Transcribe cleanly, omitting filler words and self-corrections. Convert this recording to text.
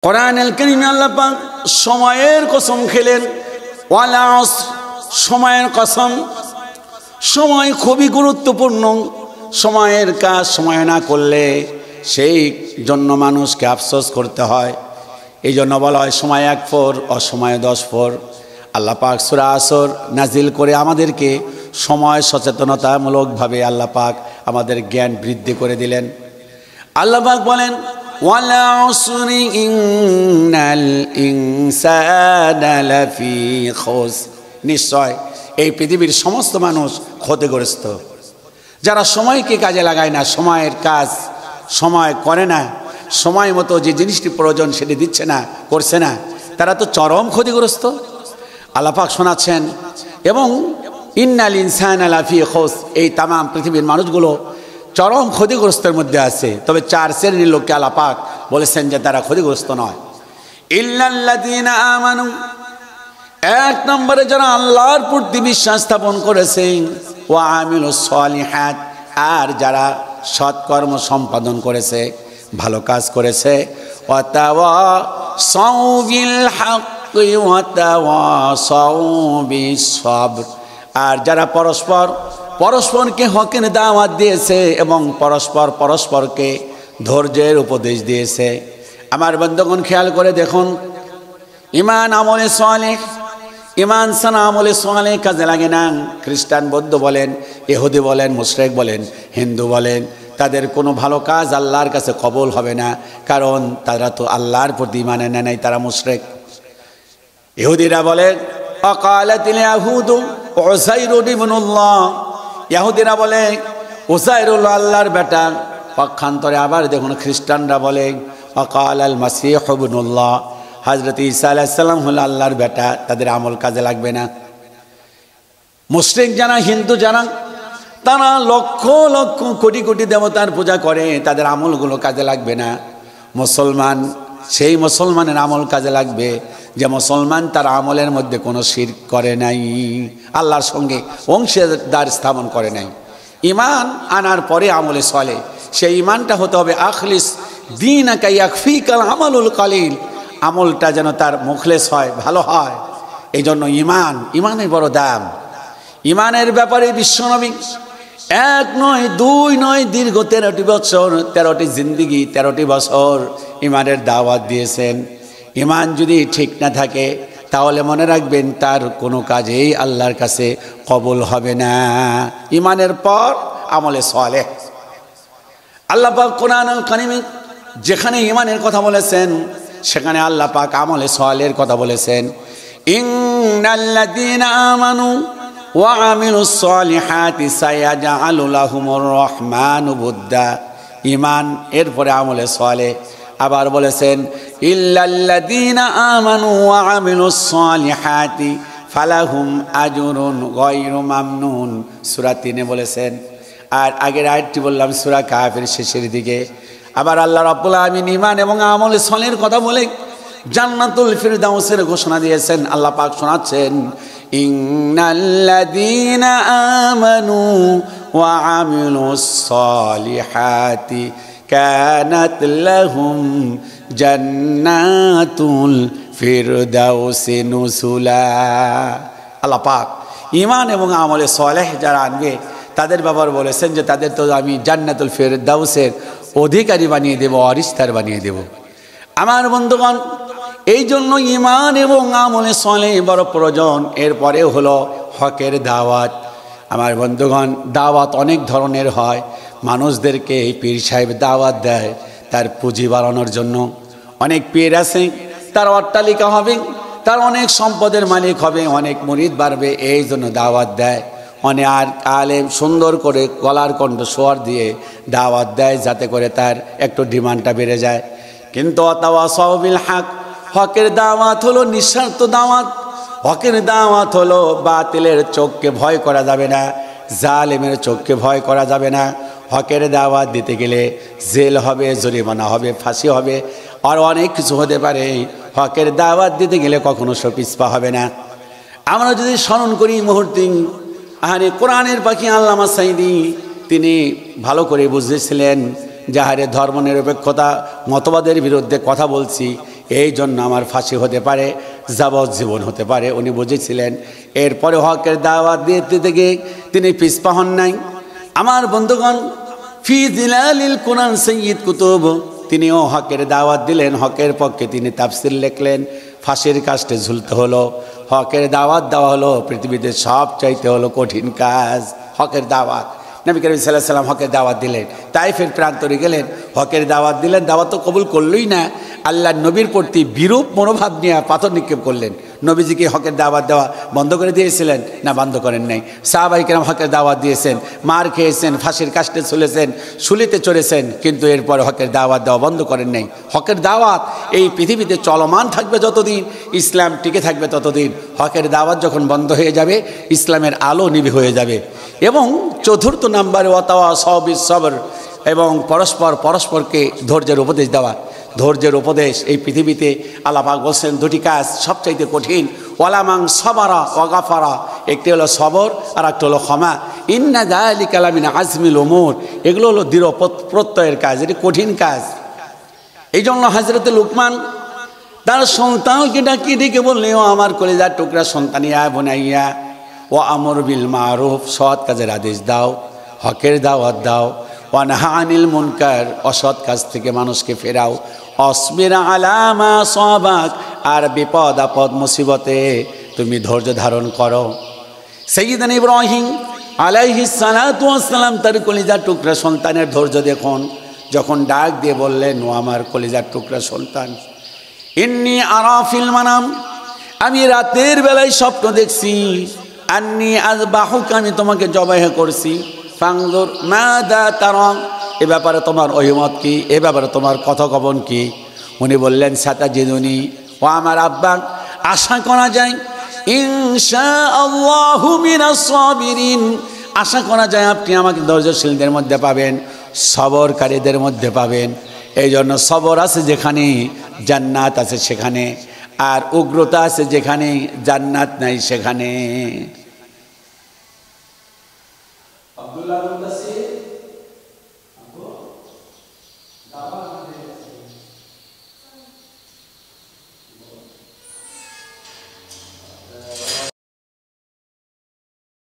কোরআনুল কারীমে আল্লাহ পাক সময়ের কসম খেলেন, ওয়াল আসর, সময়ের কসম। সময় খুবই গুরুত্বপূর্ণ। সময়ের কাজ সময় না করলে সেই জন্য মানুষকে আফসোস করতে হয়। এই জন্য বলা হয় সময় 1 পর, অসময়ে 10 পর। আল্লাহ পাক সূরা আসর নাজিল করে আমাদেরকে সময় সচেতনতামূলকভাবে আল্লাহ পাক আমাদের জ্ঞান বৃদ্ধি করে দিলেন। আল্লাহ পাক বলেন, ওয়াল আসরি ইন্নাল ইনসানা লাফি খুসর, নিশ্চয় এই পৃথিবীর সমস্ত মানুষ ক্ষতিগ্রস্ত। যারা সময়কে কাজে লাগায় না, সময়ের কাজ সময় করে না, সময় মতো যে জিনিসটি প্রয়োজন সেটি দিচ্ছে না, করছে না, তারা তো চরম ক্ষতিগ্রস্ত। আল্লাহ পাক শোনাচ্ছেন, এবং ইন্নাল ইনসানা লাফি খুসর, এই তাম পৃথিবীর মানুষগুলো চরম ক্ষতিগ্রস্তের মধ্যে আছে। তবে 4 শ্রেণীর লোককে আল্লাহ পাক বলেছেন যে তারা ক্ষতিগ্রস্ত নয়। ইল্লাল্লাযীনা আমানু, 1 নম্বরে যারা আল্লাহর প্রতি বিশ্বাস স্থাপন করেছে, ওয়া আমিলুস সলিহাত, আর যারা সৎকর্ম সম্পাদন করেছে, ভালো কাজ করেছে, ওয়া তাওয়াসাউ বিল হাক্কি ওয়া তাওয়াসাউ বিস সবর, আর যারা পরস্পরকে হকের দাওয়াত দিয়েছে এবং পরস্পরকে ধৈর্যের উপদেশ দিয়েছে। আমার বন্ধুগণ, খেয়াল করে দেখুন, ঈমান আমলে সালেহ, ঈমান ছাড়া আমলে সালেহ কাজে লাগে না। খ্রিস্টান, বৌদ্ধ বলেন, ইহুদি বলেন, মুশরিক বলেন, হিন্দু বলেন, তাদের কোনো ভালো কাজ আল্লাহর কাছে কবুল হবে না, কারণ তারা তো আল্লাহর প্রতি ঈমান আনে নাই, তারা মুশরিক। ইহুদিরা বলে আকালাতিল ইয়াহুদু উযাইরুন ইবনুল্লাহ, ইহুদিরা বলে উযাইরুল আল্লাহর বেটা। পক্ষান্তরে আবার দেখুন খ্রিস্টানরা বলে আকালাল মাসীহ ইবনুল্লাহ, হযরত ঈসা আলাইহিস সালাম হলো আল্লাহর বেটা, তাদের আমল কাজে লাগবে না। মুশরিক যারা, হিন্দু যারা, তারা লক্ষ লক্ষ কোটি কোটি দেবতার পূজা করে, তাদের আমলগুলো কাজে লাগবে না। মুসলমান, সেই মুসলমানের আমল কাজে লাগবে যে মুসলমান তার আমলের মধ্যে কোনো শিরক করে নাই, আল্লাহর সঙ্গে অংশীদার স্থাপন করে নাই। ঈমান আনার পরে আমলে চলে, সেই ঈমানটা হতে হবে আখলিস দীনাকা ইয়াকফিকাল আমালুল কালিল, আমলটা যেন তার মুখলেস হয়, ভালো হয়। এই জন্য ঈমানের বড় দাম। ঈমানের ব্যাপারে বিশ্বনবী 1 নয় 2 নয় দীর্ঘ 13টি বছর, 13টি জিন্দেগি, 13টি বছর ঈমানের দাওয়াত দিয়েছেন। ঈমান যদি ঠিক না থাকে তাহলে মনে রাখবেন তার কোনো কাজেই আল্লাহর কাছে কবুল হবে না। ঈমানের পর আমলে সালেহ। আল্লাহ পাক কোরআনুল কারীমে যেখানে ঈমানের কথা বলেছেন সেখানে আল্লাহ পাক আমলে সালেহের কথা বলেছেন। ইন্নাল্লাযীনা আমানু ওয়া আমিলুস সলিহাতি সায়াজআলু লাহুমুর রহমানু বুদ্দা, ঈমান এরপরে আমলে সালেহ। আবার বলেছেন ইল্লাল্লাযীনা আমানু ওয়া আমিলুস সলিহাতি ফালাহুম আজরুন গায়রু মামনুন, সূরা 3-এ বলেছেন। আর আগের আয়াতটি বললাম সূরা কাফের শেষের দিকে। আবার আল্লাহ রাব্বুল আলামিন ঈমান এবং আমলে সালেহের কথা বলে জান্নাতুল ফিরদাউসের ঘোষণা দিয়েছেন। আল্লাহ পাক শোনাচ্ছেন, ইন্নাল্লাযীনা আমানু ওয়া আমিলুস সলিহাতি কানাত লাহুম জান্নাতুল ফিরদাউসি নুজুলা। আল্লাহ পাক ঈমান এবং আমলে সালেহ যারা আনবে তাদের ব্যাপারে বলেছেন যে তাদের তো আমি জান্নাতুল ফিরদাউসের অধিকারী বানিয়ে দেব, ওয়ারিসদার বানিয়ে দেব। আমার বন্ধুগণ, এই জন্য ঈমান এবং আমলে সালেহ বড় প্রয়োজন। এরপরে হলো হকের দাওয়াত। আমার বন্ধুগণ, দাওয়াত অনেক ধরনের হয়। মানুষদেরকে এই পীর সাহেব দাওয়াত দেয় তার পুঁজি বাড়ানোর জন্য। অনেক পীর আছে, তার অট্টালিকা হবে, তার অনেক সম্পদের মালিক হবে, অনেক মুরিদ বাড়বে, এই জন্য দাওয়াত দেয়। অনেক আর আলেম সুন্দর করে গলার কণ্ঠস্বর দিয়ে দাওয়াত দেয় যাতে করে তার একটু ডিমান্ডটা বেড়ে যায়। কিন্তু তাওয়াসাউ বিল হক, হকের দাওয়াত হলো নিঃস্বার্থ দাওয়াত। হকের দাওয়াত হলো বাতিলের চোখকে ভয় করা যাবে না, জালেমের চোখকে ভয় করা যাবে না। হকের দাওয়াত দিতে গেলে জেল হবে, জরিমানা হবে, ফাঁসি হবে, আর অনেক কিছু হতে পারে। হকের দাওয়াত দিতে গেলে কখনো পিছপা হবে না। আমরা যদি স্মরণ করি মুহূর্তে, আরে কোরআনের পাখি আল্লামা সাঈদী তিনি ভালো করে বুঝেছিলেন যে হারে ধর্মনিরপেক্ষতা মতবাদের বিরুদ্ধে কথা বলছি, এই জন্য আমার ফাঁসি হতে পারে, যাবজ্জীবন হতে পারে। উনি বুঝেছিলেন। এরপরে হকের দাওয়াত দিতে থেকে তিনি পিছপা হন নাই। আমার বন্ধুগণ, ফি জিলালিল কোরআন সৈয়দ কুতুব, তিনিও হকের দাওয়াত দিলেন, হকের পক্ষে তিনি তাফসির লিখলেন। ফাঁসির কাস্টে ঝুলতে হলো, হকের দাওয়াত দেওয়া হলো পৃথিবীতে সবচাইতে হলো কঠিন কাজ, হকের দাওয়াত। নবী করিম সাল্লাল্লাহু আলাইহি ওয়াসাল্লাম হকের দাওয়াত দিলেন, তাইফের প্রান্তরে গেলেন, হকের দাওয়াত দিলেন, দাওয়াত তো কবুল করলই না, আল্লাহ নবীর প্রতি বিরূপ মনোভাব নিয়ে পাথর নিক্ষেপ করলেন। নবীজিকে হকের দাওয়াত দেওয়া বন্ধ করে দিয়েছিলেন না? বন্ধ করেন নাই। সাহাবায়ে কেরাম হকের দাওয়াত দিয়েছেন, মার খেয়েছেন, ফাঁসির কাস্টে ঝুলেছেন, শুলিতে চড়েছেন, কিন্তু এরপরে হকের দাওয়াত দেওয়া বন্ধ করেন নাই। হকের দাওয়াত এই পৃথিবীতে চলমান থাকবে যতদিন, ইসলাম টিকে থাকবে ততদিন। হকের দাওয়াত যখন বন্ধ হয়ে যাবে, ইসলামের আলো নিভে হয়ে যাবে। এবং চতুর্থ নাম্বারে ওয়াতাওয়াসাউ বিস সবর, এবং পরস্পরকে ধৈর্যের উপদেশ দেওয়া। ধৈর্যের উপদেশ এই পৃথিবীতে আল্লাহ পাক বলছেন দুটি কাজ সবচাইতে কঠিন, ওয়ালামাং সবারা ওয়াগাফারা, একটি হলো সবর আর একটা হলো ক্ষমা। ইন্না যালিকা লামিন আজমিল উমুর, এগুলো হলো দৃঢ় প্রত্যয়ের কাজ, এটি কঠিন কাজ। এই জন্য হযরতে লুকমান তার সন্তানকে ডাকিয়ে ডেকে বললেন, ও আমার কলিজার টুকরা সন্তানিয়া বোনাইয়া, ও আমর বিল মারুফ, সৎ কাজের আদেশ দাও, হকের দাওয়াত দাও, ওয়ানহা আনিল মুনকার, অসৎ কাজ থেকে মানুষকে ফেরাও, অসবির আলা মা সাবাক, আর বিপদ আপদ মুসিবতে তুমি ধৈর্য ধারণ করো। সাইয়্যিদানা ইব্রাহিম আলাইহিস সালাতু ওয়াস সালাম তার কলিজার টুকরা সন্তানের ধৈর্য দেখুন, যখন ডাক দিয়ে বললেন, ও আমার কলিজার টুকরা সন্তান, ইন্নী আরা ফিল মানাম, আমি রাতের বেলায় স্বপ্ন দেখছি, আন্নী আযবাহুকা, আমি তোমাকে জবাহ করছি, ফাংজুর মাযা তারা, এ ব্যাপারে তোমার অভিমত কি, এ ব্যাপারে তোমার কথোপকথন কি? উনি বললেন, সাতাজিদুনি, ও আমার আব্বা, আশা করা যায় ইনশাআল্লাহু মিনাস সাবিরিন, আশা করা যায় আপনি আমাকে ধৈর্যশীলদের মধ্যে পাবেন, সবরকারীদের মধ্যে পাবেন। এই জন্য সবর আছে যেখানে জান্নাত আছে সেখানে, আর উগ্রতা আছে যেখানে জান্নাত নাই সেখানে। আব্দুল্লাহ বলতেছে